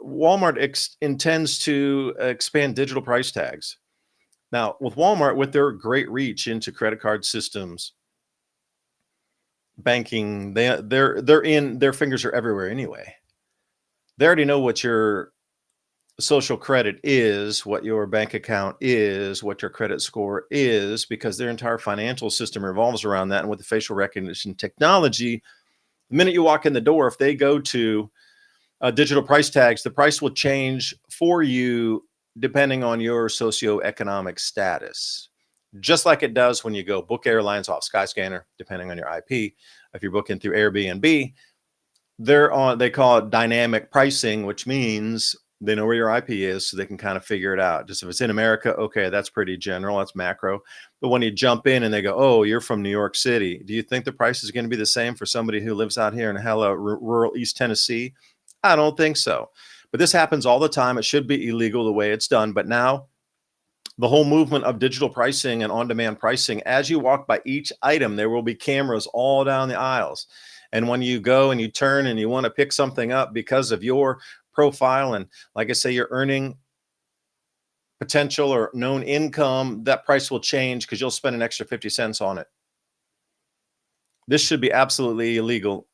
Walmart intends to expand digital price tags. Now, with Walmart, with their great reach into credit card systems, banking, they're in their fingers are everywhere anyway. They already know what your social credit is, what your bank account is, what your credit score is, because their entire financial system revolves around that. And with the facial recognition technology, the minute you walk in the door, if they go to digital price tags, the price will change for you depending on your socioeconomic status. Just like it does when you go book airlines off Skyscanner, depending on your IP. If you're booking through Airbnb, they call it dynamic pricing, which means they know where your IP is, so they can kind of figure it out. Just if it's in America, okay, that's pretty general, that's macro. But when you jump in and they go, oh, you're from New York City, do you think the price is going to be the same for somebody who lives out here in rural East Tennessee? I don't think so. But this happens all the time. It should be illegal the way it's done. But now the whole movement of digital pricing and on-demand pricing, as you walk by each item, there will be cameras all down the aisles. And when you go and you turn and you want to pick something up because of your profile, and like I say, your earning potential or known income, that price will change because you'll spend an extra 50 cents on it. This should be absolutely illegal